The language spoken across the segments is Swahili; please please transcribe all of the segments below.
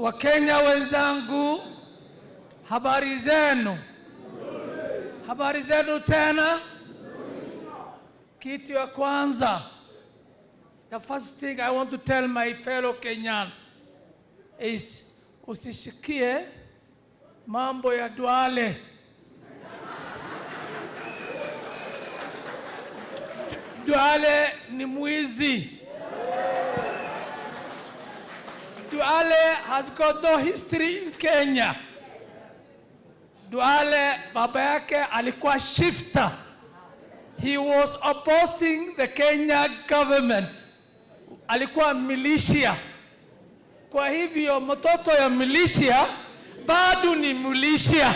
Wakenya wenzangu, habari zenu? Habari zenu tena? Kitu ya kwanza, the first thing I want to tell my fellow Kenyans is usishikie mambo ya Duale. Duale ni mwizi. Duale has got no history in Kenya. Duale baba yake alikuwa shifter. He was opposing the Kenya government. Alikuwa militia. Kwa hivyo mtoto ya militia bado ni militia.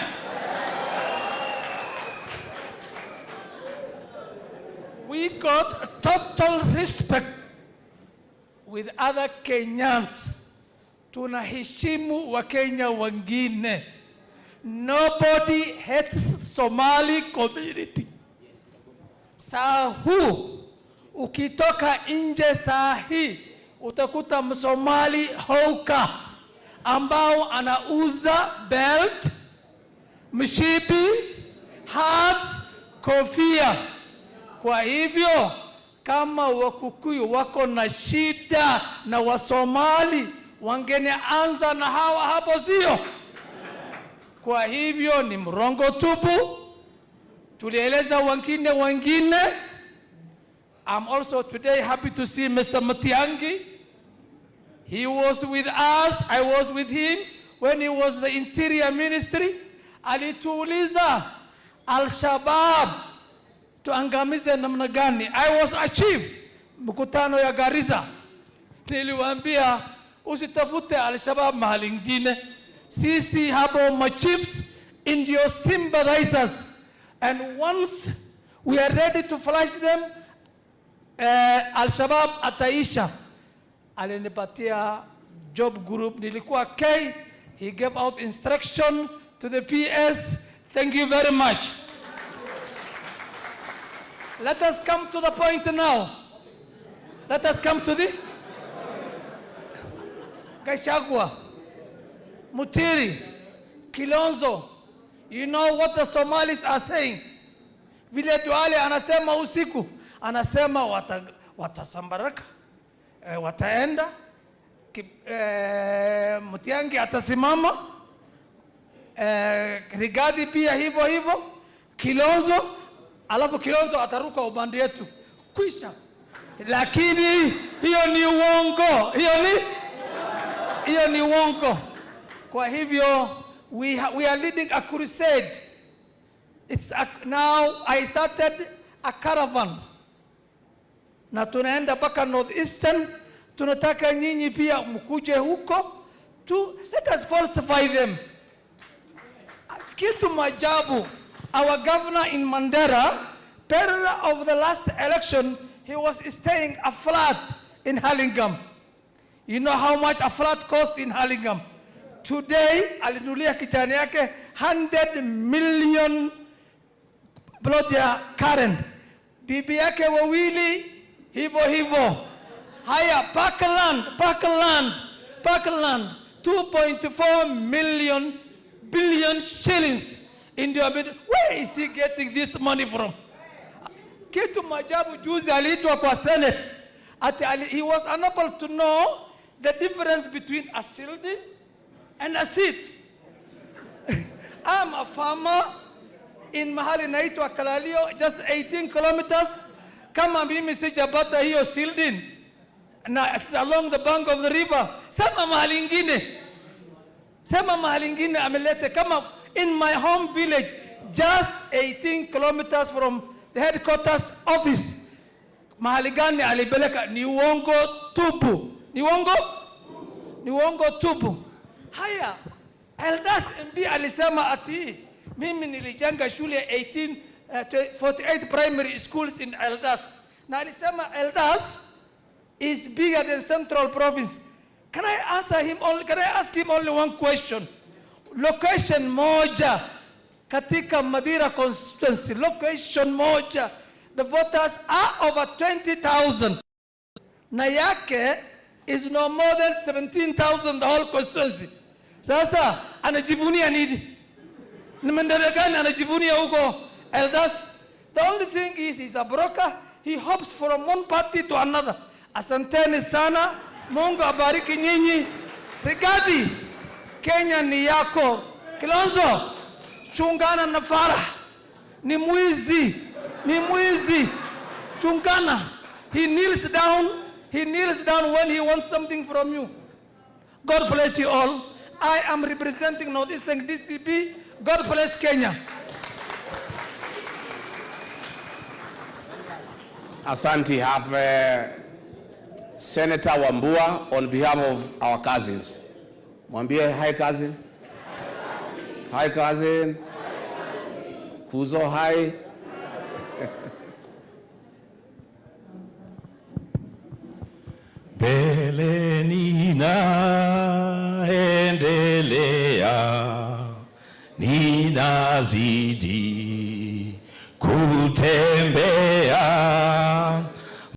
We got total respect with other Kenyans. Tunaheshimu Wakenya wengine. Nobody hates Somali community. Saa huu ukitoka nje saa hii utakuta Msomali hoka ambao anauza belt, mshipi, hats, kofia. Kwa hivyo kama Wakukuyu wako na shida na Wasomali, wangeanza na hawa hapo, sio? Kwa hivyo ni mrongo tupu. Tulieleza wengine. I'm also today happy to see Mr. Matiang'i. He was with us, I was with him when he was the Interior Ministry. Alituuliza Al-Shabaab tuangamize namna gani? I was a chief mkutano ya Garissa. Niliwaambia usitafute Al-Shabaab mahali ingine. Sisi hapo ma chiefs ndio sympathizers, and once we are ready to flash them, Al-Shabaab ataisha. Alinipatia job group, nilikuwa K. He gave out instruction to the PS. Thank you very much. Let us come to the point now. Let us come to the Gachagua, Mutiri, Kilonzo. You know what the Somalis are saying? Vile Duale anasema usiku, anasema watasambaraka, wataenda, Mutiang'i atasimama, Rigathi pia hivyo, Kilonzo, alafu Kilonzo ataruka upande yetu. Kwisha. Lakini hiyo ni uongo. Hiyo ni uongo. Kwa hivyo we are leading a crusade. Now I started a caravan. Na tunaenda mpaka northeastern. Tunataka nyinyi pia mkuje huko. Let us falsify them. Kitu majabu. Our governor in Mandera, period of the last election, he was staying a flat in Hurlingham. You know how much a flat cost in Hurlingham? Today, alinulia kijana yake 100 million bloja Karen. Bibi yake wawili hivyo. Haya, Parkland, 2.4 billion shillings. Where is he getting this money from? Kitu majabu juzi aliitwa kwa Senate. He was unable to know the difference between a shilling and a seat. I'm a farmer in mahali naitwa Kalalio, just 18 kilometers. Kama mimi sijapata hiyo shilling, na it's along the bank of the river. Sema mahali ingine amelete. Kama in my home village, just 18 kilometers from the headquarters office. Mahali gani alipeleka? Ni uongo tupu. Ni uongo tupu. Haya, Eldas MB alisema ati mimi nilijenga shule 48 primary schools in Eldas. Na alisema Eldas is bigger than Central Province. Can I ask him only one question? Location moja katika Madira constituency, location moja, the voters are over 20,000. Na yake is no more than 17,000 the whole constituency. Sasa anajivunia nini? Ni maendeleo gani anajivunia huko Eldas? The only thing is he's a broker. He hops from one party to another. Asanteni sana. Mungu abariki nyinyi. Rigathi, Kenya ni yako. Kilonzo, chungana na Farah. Ni mwizi. Ni mwizi. Chungana. He kneels down when he wants something from you. God bless you all. I am representing Northeastern DCP. God bless Kenya. Asante. Have Senator Wambua on behalf of our cousins. Mwambie hi cousin. Hi cousin. Kuzo hi. Mbele ninaendelea, ninazidi kutembea.